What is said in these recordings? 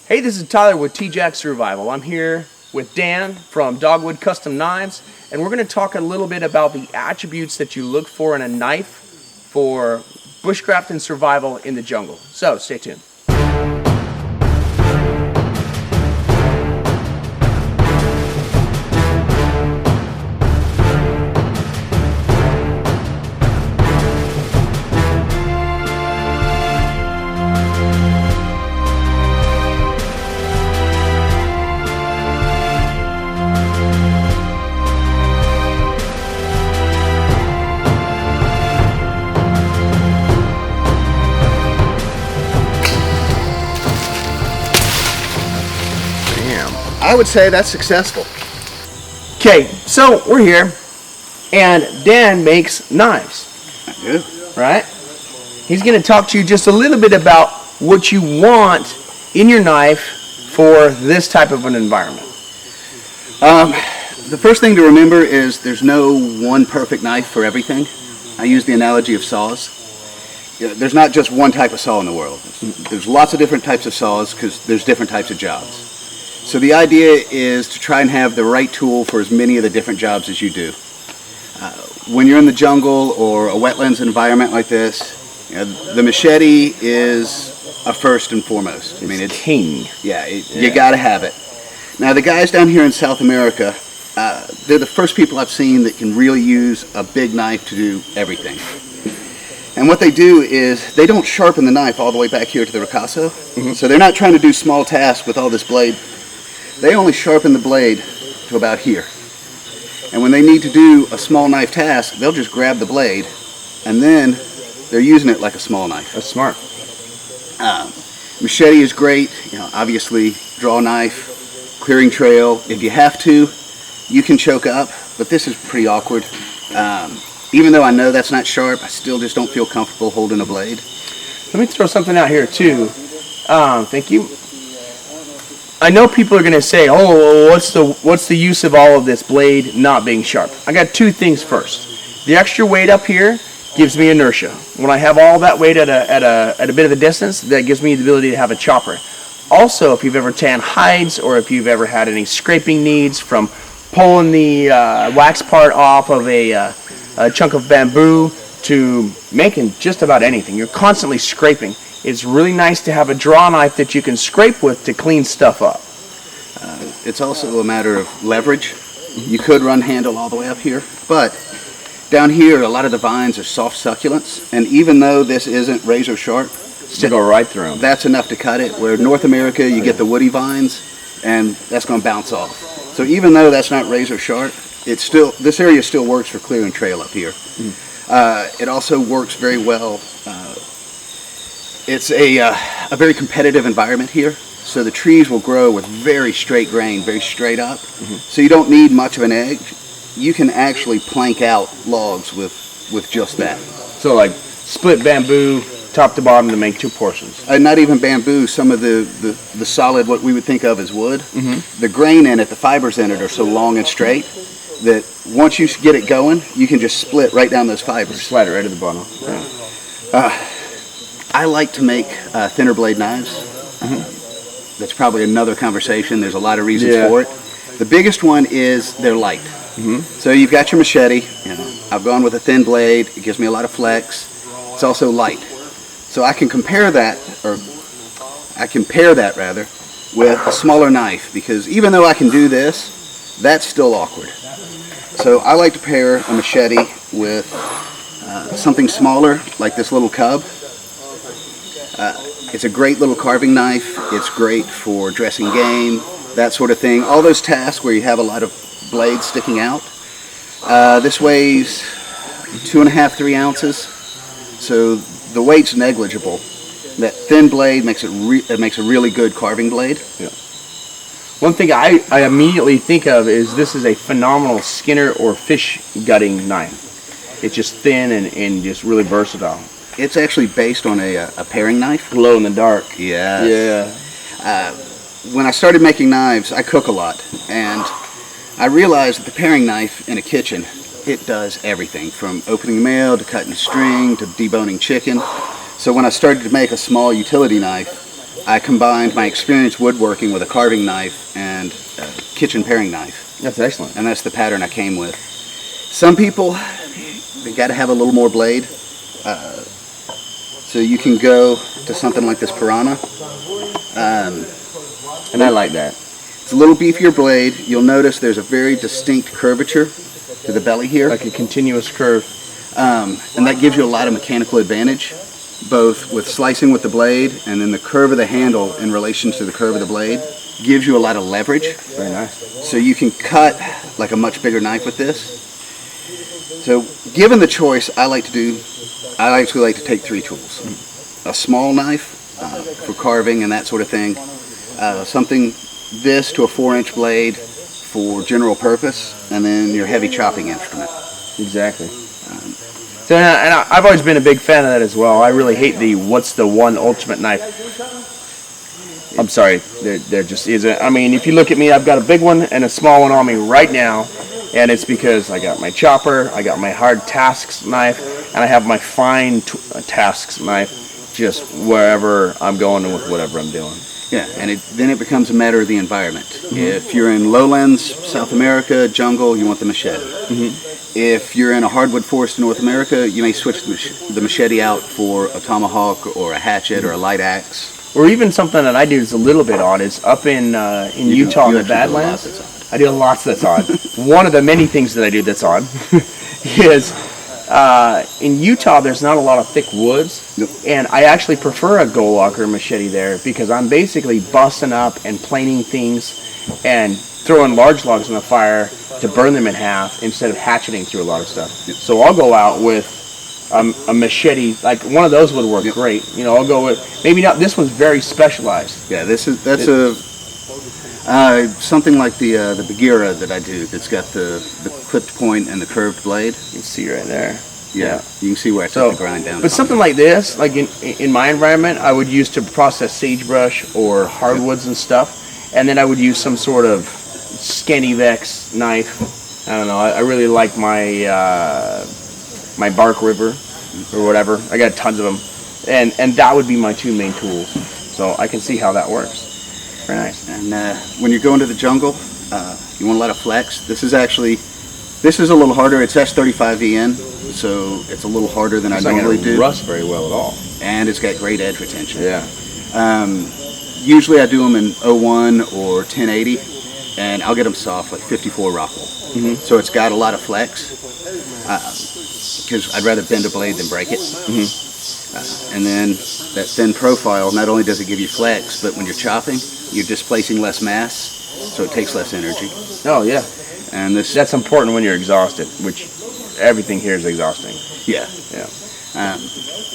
Hey, this is Tyler with T-Jack Survival. I'm here with Dan from Dogwood Custom Knives, and we're going to talk a little bit about the attributes that you look for in a knife for bushcraft and survival in the jungle. So, stay tuned. I would say that's successful. Okay, so we're here, and Dan makes knives, I do. right? He's going to talk to you just a little bit about what you want in your knife for this type of an environment. The first thing to remember is there's no one perfect knife for everything. I use the analogy of saws. There's not just one type of saw in the world. There's lots of different types of saws because there's different types of jobs. So the idea is to try and have the right tool for as many of the different jobs as you do. When you're in the jungle or a wetlands environment like this, the machete is a first and foremost. It's king. You got to have it. Now the guys down here in South America, they're the first people I've seen that can really use a big knife to do everything. And what they do is they don't sharpen the knife all the way back here to the ricasso. So they're not trying to do small tasks with all this blade. They only sharpen the blade to about here. And when they need to do a small knife task, they'll just grab the blade and then they're using it like a small knife. That's smart. Machete is great, obviously draw knife, clearing trail. If you have to, you can choke up, but this is pretty awkward. Even though I know that's not sharp, I still just don't feel comfortable holding a blade. Let me throw something out here too. Thank you. I know people are going to say, oh, well, what's the use of all of this blade not being sharp? I got two things first. The extra weight up here gives me inertia. When I have all that weight at a bit of a distance, that gives me the ability to have a chopper. Also, if you've ever tanned hides or if you've ever had any scraping needs from pulling the wax part off of a chunk of bamboo to making just about anything, you're constantly scraping. It's really nice to have a draw knife that you can scrape with to clean stuff up. It's also a matter of leverage. You could run handle all the way up here, but down here a lot of the vines are soft succulents, and even though this isn't razor sharp, Still go right through them. That's enough to cut it. Where North America you get the woody vines, and that's going to bounce off. So even though that's not razor sharp, this area still works for clearing trail up here. It also works very well. It's a very competitive environment here, so the trees will grow with very straight grain, very straight up. So you don't need much of an edge. You can actually plank out logs with just that. So like split bamboo top to bottom to make two portions. Not even bamboo, some of the solid, what we would think of as wood, the grain in it, the fibers in it are so long and straight that once you get it going, you can just split right down those fibers. Slide it right to the bottom. I like to make thinner blade knives. That's probably another conversation. There's a lot of reasons for it. The biggest one is they're light. So you've got your machete. I've gone with a thin blade. It gives me a lot of flex. It's also light. So I can pair that rather, with a smaller knife, because even though I can do this, that's still awkward. So I like to pair a machete with something smaller, like this little cub. It's a great little carving knife. It's great for dressing game, that sort of thing. All those tasks where you have a lot of blades sticking out. This weighs 2.5, 3 ounces. So the weight's negligible. That thin blade makes a really good carving blade. Yeah. One thing I immediately think of is this is a phenomenal skinner or fish gutting knife. It's just thin and just really versatile. It's actually based on a paring knife. Glow in the dark. Yes. Yeah. When I started making knives, I cook a lot, and I realized that the paring knife in a kitchen, it does everything from opening mail to cutting string to deboning chicken. So when I started to make a small utility knife, I combined my experience woodworking with a carving knife and a kitchen paring knife. That's excellent. And that's the pattern I came with. Some people, they got to have a little more blade. So you can go to something like this Piranha. And I like that. It's a little beefier blade. You'll notice there's a very distinct curvature to the belly here. Like a continuous curve. And that gives you a lot of mechanical advantage, both with slicing with the blade and then the curve of the handle in relation to the curve of the blade gives you a lot of leverage. Very nice. So you can cut like a much bigger knife with this. So given the choice, I actually like to take 3 tools. A small knife for carving and that sort of thing. Something this to a 4-inch blade for general purpose, and then your heavy chopping instrument. Exactly. So, and I've always been a big fan of that as well. I really hate the what's the one ultimate knife. I'm sorry, there just isn't. I mean, if you look at me, I've got a big one and a small one on me right now, and it's because I got my chopper, I got my hard tasks knife, and I have my fine tasks knife just wherever I'm going with whatever I'm doing. Yeah, and then it becomes a matter of the environment. If you're in lowlands, South America, jungle, you want the machete. If you're in a hardwood forest in North America, you may switch the machete out for a tomahawk or a hatchet or a light axe. Or even something that I do is a little bit odd is up in Utah, in the Badlands. I do lots that's odd. One of the many things that I do that's odd is in Utah there's not a lot of thick woods. Nope. And I actually prefer a Goldwalker machete there because I'm basically busting up and planing things and throwing large logs in the fire to burn them in half instead of hatcheting through a lot of stuff. Yep. So I'll go out with a machete, like one of those would work great. You know, I'll go with, maybe not, this one's very specialized. Yeah, that's something like the Bagheera that I do that's got the clipped point and the curved blade. You can see right there. Yeah, you can see where I took the grind down. But something like this, like in my environment, I would use to process sagebrush or hardwoods and stuff, and then I would use some sort of Scandivex knife. I don't know. I really like my my bark river or whatever. I got tons of them, and that would be my 2 main tools. So I can see how that works. Very nice. And when you're going to the jungle, you want a lot of flex. This is a little harder. It's S35VN, so it's a little harder than I normally do. It's not going to rust very well at all. And it's got great edge retention. Yeah. Usually I do them in 01 or 1080, and I'll get them soft, like 54 Rockwell. So it's got a lot of flex, because I'd rather bend a blade than break it. And then that thin profile, not only does it give you flex, but when you're chopping, you're displacing less mass, so it takes less energy. Oh, yeah. And that's important when you're exhausted, which everything here is exhausting. Yeah. Yeah.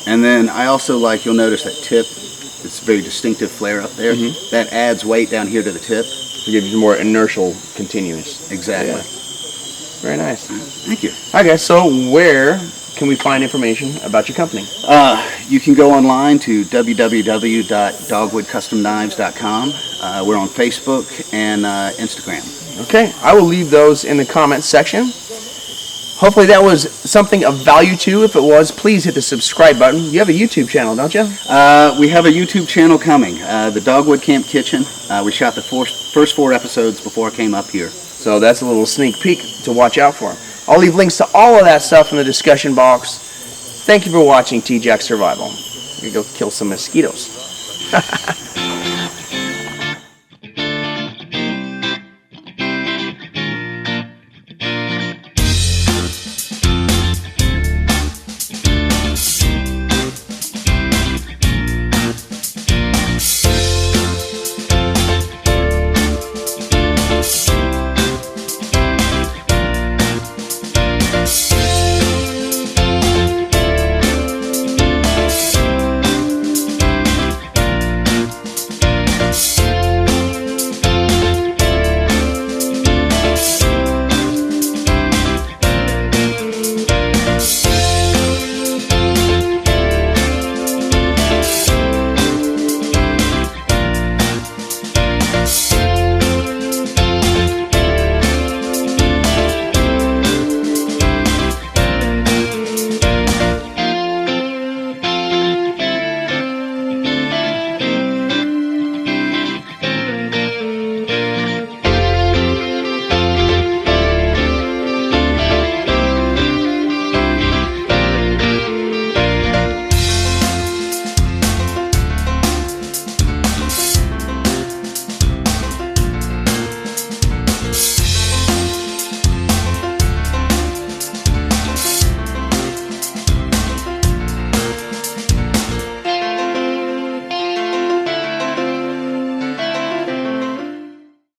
And then I also like, you'll notice that tip, it's a very distinctive flare up there. That adds weight down here to the tip. To give you more inertial continuous. Exactly. Yeah. Very nice. Thank you. Okay, so where can we find information about your company? You can go online to www.dogwoodcustomknives.com. We're on Facebook and Instagram. Okay, I will leave those in the comments section. Hopefully that was something of value to you. If it was, please hit the subscribe button. You have a YouTube channel, don't you? We have a YouTube channel coming, the Dogwood Camp Kitchen. We shot the first 4 episodes before I came up here. So that's a little sneak peek to watch out for. I'll leave links to all of that stuff in the discussion box. Thank you for watching T-Jack Survival. I'm going to go kill some mosquitoes.